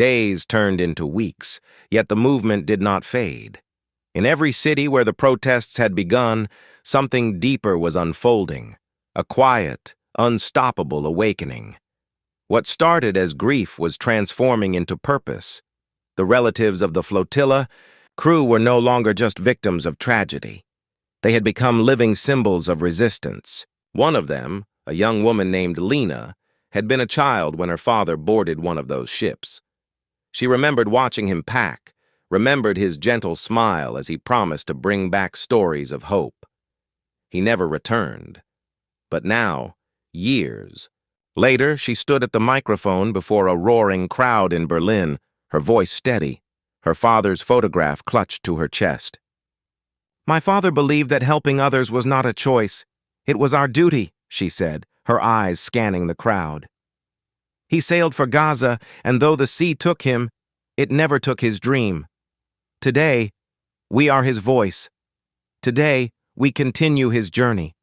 Days turned into weeks, yet the movement did not fade. In every city where the protests had begun, something deeper was unfolding, a quiet, unstoppable awakening. What started as grief was transforming into purpose. The relatives of the flotilla crew were no longer just victims of tragedy. They had become living symbols of resistance. One of them, a young woman named Lena, had been a child when her father boarded one of those ships. She remembered watching him pack, remembered his gentle smile as he promised to bring back stories of hope. He never returned. But now, years later, she stood at the microphone before a roaring crowd in Berlin, her voice steady, her father's photograph clutched to her chest. "My father believed that helping others was not a choice. It was our duty," she said, her eyes scanning the crowd. "He sailed for Gaza, and though the sea took him, it never took his dream. Today, we are his voice. Today, we continue his journey."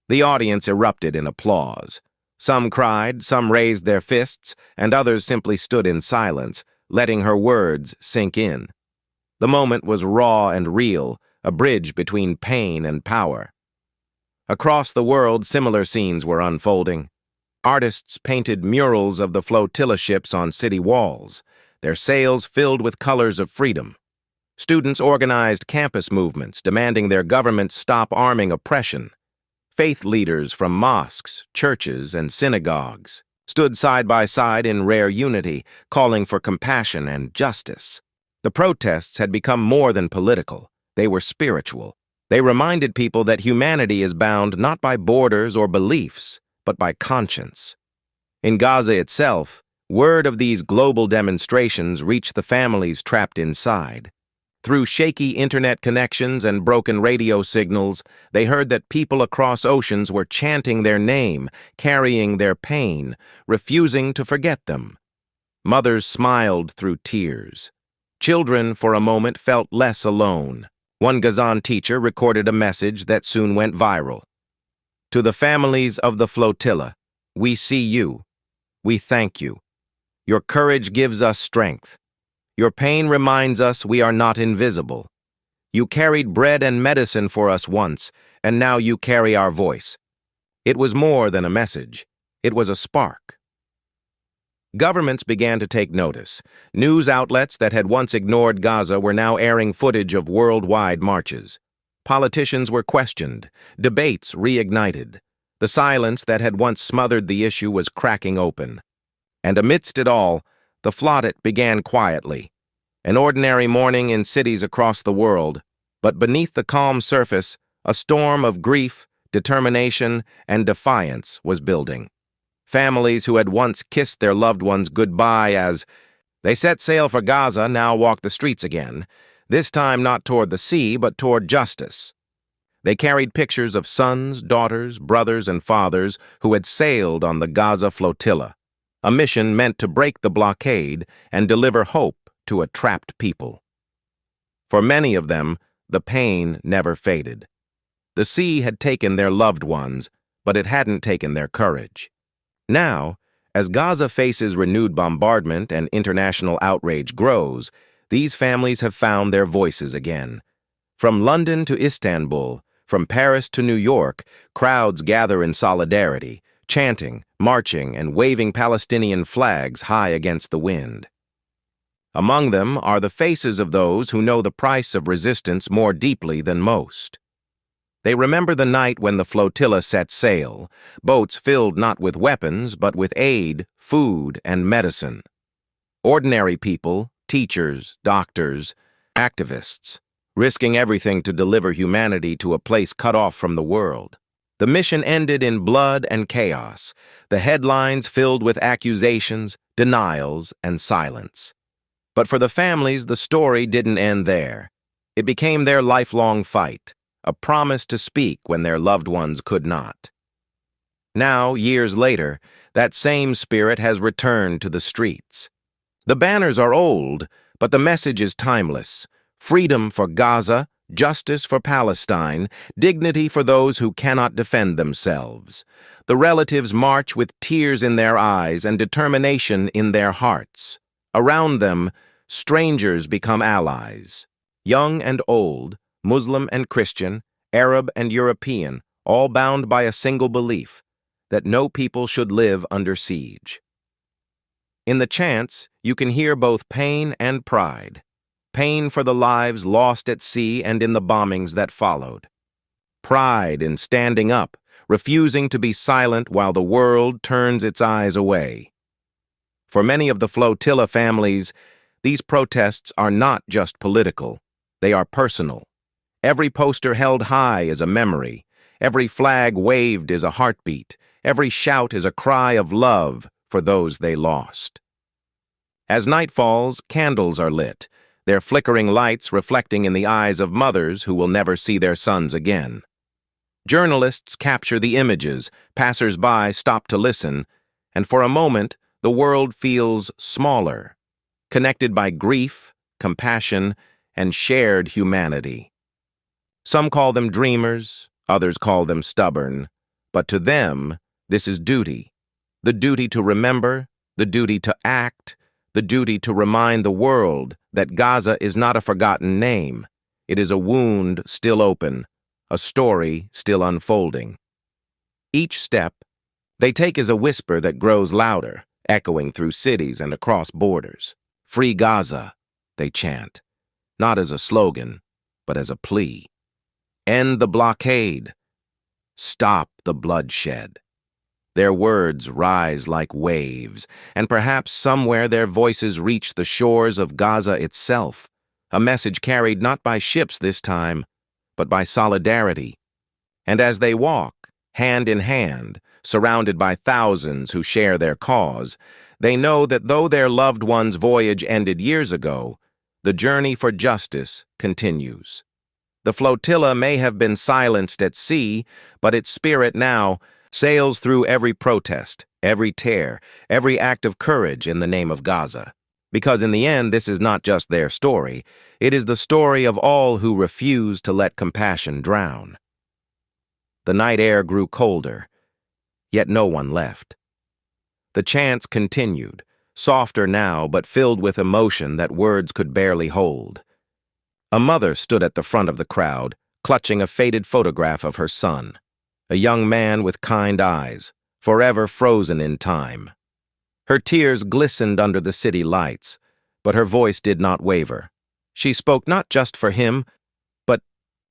The audience erupted in applause. Some cried, some raised their fists, and others simply stood in silence, letting her words sink in. The moment was raw and real, a bridge between pain and power. Across the world, similar scenes were unfolding. Artists painted murals of the flotilla ships on city walls, their sails filled with colors of freedom. Students organized campus movements demanding their governments stop arming oppression. Faith leaders from mosques, churches, and synagogues stood side by side in rare unity, calling for compassion and justice. The protests had become more than political. They were spiritual. They reminded people that humanity is bound not by borders or beliefs, but by conscience. In Gaza itself, word of these global demonstrations reached the families trapped inside. Through shaky internet connections and broken radio signals, they heard that people across oceans were chanting their name, carrying their pain, refusing to forget them. Mothers smiled through tears. Children, for a moment, felt less alone. One Gazan teacher recorded a message that soon went viral. "To the families of the flotilla, we see you. We thank you. Your courage gives us strength. Your pain reminds us we are not invisible. You carried bread and medicine for us once, and now you carry our voice." It was more than a message. It was a spark. Governments began to take notice. News outlets that had once ignored Gaza were now airing footage of worldwide marches. Politicians were questioned, debates reignited. The silence that had once smothered the issue was cracking open. And amidst it all, the flotilla began quietly. An ordinary morning in cities across the world, but beneath the calm surface, a storm of grief, determination, and defiance was building. Families who had once kissed their loved ones goodbye as they set sail for Gaza now walked the streets again, this time not toward the sea but toward justice. They carried pictures of sons, daughters, brothers, and fathers who had sailed on the Gaza flotilla, a mission meant to break the blockade and deliver hope to a trapped people. For many of them, the pain never faded. The sea had taken their loved ones, but it hadn't taken their courage. Now, as Gaza faces renewed bombardment and international outrage grows, these families have found their voices again. From London to Istanbul, from Paris to New York, crowds gather in solidarity, chanting, marching, and waving Palestinian flags high against the wind. Among them are the faces of those who know the price of resistance more deeply than most. They remember the night when the flotilla set sail, boats filled not with weapons but with aid, food, and medicine. Ordinary people, teachers, doctors, activists, risking everything to deliver humanity to a place cut off from the world. The mission ended in blood and chaos, the headlines filled with accusations, denials, and silence. But for the families, the story didn't end there. It became their lifelong fight, a promise to speak when their loved ones could not. Now, years later, that same spirit has returned to the streets. The banners are old, but the message is timeless. Freedom for Gaza, justice for Palestine, dignity for those who cannot defend themselves. The relatives march with tears in their eyes and determination in their hearts. Around them, strangers become allies. Young and old, Muslim and Christian, Arab and European, all bound by a single belief, that no people should live under siege. In the chants, you can hear both pain and pride. Pain for the lives lost at sea and in the bombings that followed. Pride in standing up, refusing to be silent while the world turns its eyes away. For many of the flotilla families, these protests are not just political, they are personal. Every poster held high is a memory, every flag waved is a heartbeat, every shout is a cry of love for those they lost. As night falls, candles are lit, their flickering lights reflecting in the eyes of mothers who will never see their sons again. Journalists capture the images, passers-by stop to listen, and for a moment, the world feels smaller, connected by grief, compassion, and shared humanity. Some call them dreamers, others call them stubborn, but to them, this is duty. The duty to remember, the duty to act, the duty to remind the world that Gaza is not a forgotten name. It is a wound still open, a story still unfolding. Each step they take is a whisper that grows louder, echoing through cities and across borders. Free Gaza, they chant, not as a slogan, but as a plea. End the blockade. Stop the bloodshed. Their words rise like waves, and perhaps somewhere their voices reach the shores of Gaza itself, a message carried not by ships this time, but by solidarity. And as they walk, hand in hand, surrounded by thousands who share their cause, they know that though their loved one's voyage ended years ago, the journey for justice continues. The flotilla may have been silenced at sea, but its spirit now sails through every protest, every tear, every act of courage in the name of Gaza. Because in the end, this is not just their story, it is the story of all who refuse to let compassion drown. The night air grew colder, yet no one left. The chants continued, softer now but filled with emotion that words could barely hold. A mother stood at the front of the crowd, clutching a faded photograph of her son, a young man with kind eyes, forever frozen in time. Her tears glistened under the city lights, but her voice did not waver. She spoke not just for him, but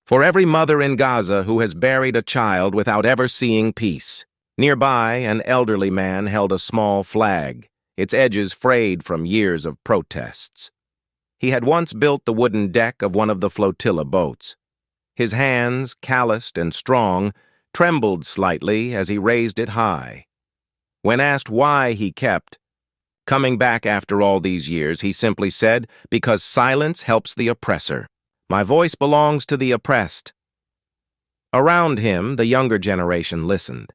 for every mother in Gaza who has buried a child without ever seeing peace. Nearby, an elderly man held a small flag, its edges frayed from years of protests. He had once built the wooden deck of one of the flotilla boats. His hands, calloused and strong, trembled slightly as he raised it high. When asked why he kept coming back after all these years, he simply said, "Because silence helps the oppressor. My voice belongs to the oppressed." Around him, the younger generation listened.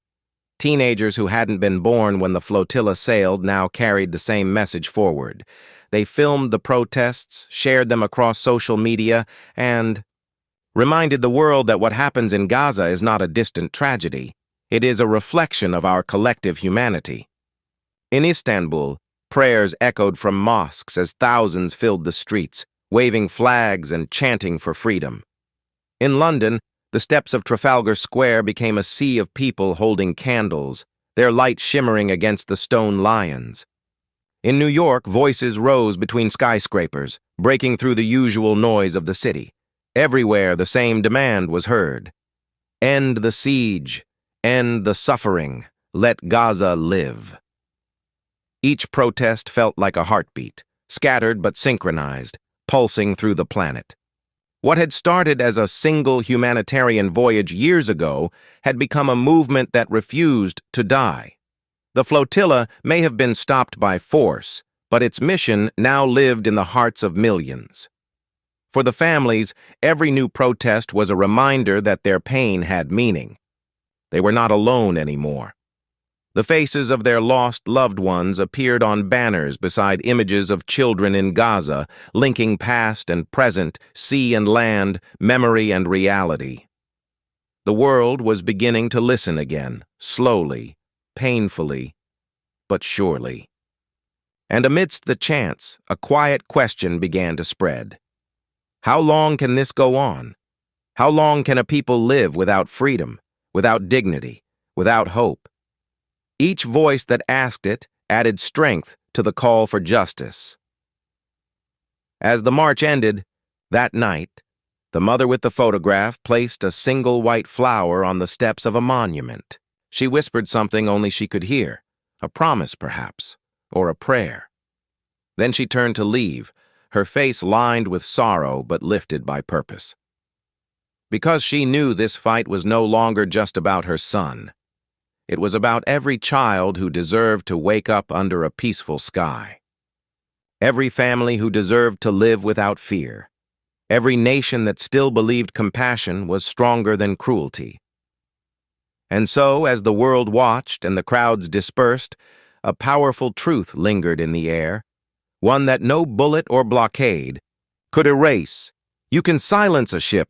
Teenagers who hadn't been born when the flotilla sailed now carried the same message forward. They filmed the protests, shared them across social media, and reminded the world that what happens in Gaza is not a distant tragedy. It is a reflection of our collective humanity. In Istanbul, prayers echoed from mosques as thousands filled the streets, waving flags and chanting for freedom. In London, the steps of Trafalgar Square became a sea of people holding candles, their light shimmering against the stone lions. In New York, voices rose between skyscrapers, breaking through the usual noise of the city. Everywhere, the same demand was heard. End the siege. End the suffering. Let Gaza live. Each protest felt like a heartbeat, scattered but synchronized, pulsing through the planet. What had started as a single humanitarian voyage years ago had become a movement that refused to die. The flotilla may have been stopped by force, but its mission now lived in the hearts of millions. For the families, every new protest was a reminder that their pain had meaning. They were not alone anymore. The faces of their lost loved ones appeared on banners beside images of children in Gaza, linking past and present, sea and land, memory and reality. The world was beginning to listen again, slowly, painfully, but surely. And amidst the chants, a quiet question began to spread. How long can this go on? How long can a people live without freedom, without dignity, without hope? Each voice that asked it added strength to the call for justice. As the march ended, that night, the mother with the photograph placed a single white flower on the steps of a monument. She whispered something only she could hear, a promise perhaps, or a prayer. Then she turned to leave, her face lined with sorrow but lifted by purpose. Because she knew this fight was no longer just about her son. It was about every child who deserved to wake up under a peaceful sky. Every family who deserved to live without fear. Every nation that still believed compassion was stronger than cruelty. And so, as the world watched and the crowds dispersed, a powerful truth lingered in the air, one that no bullet or blockade could erase. You can silence a ship,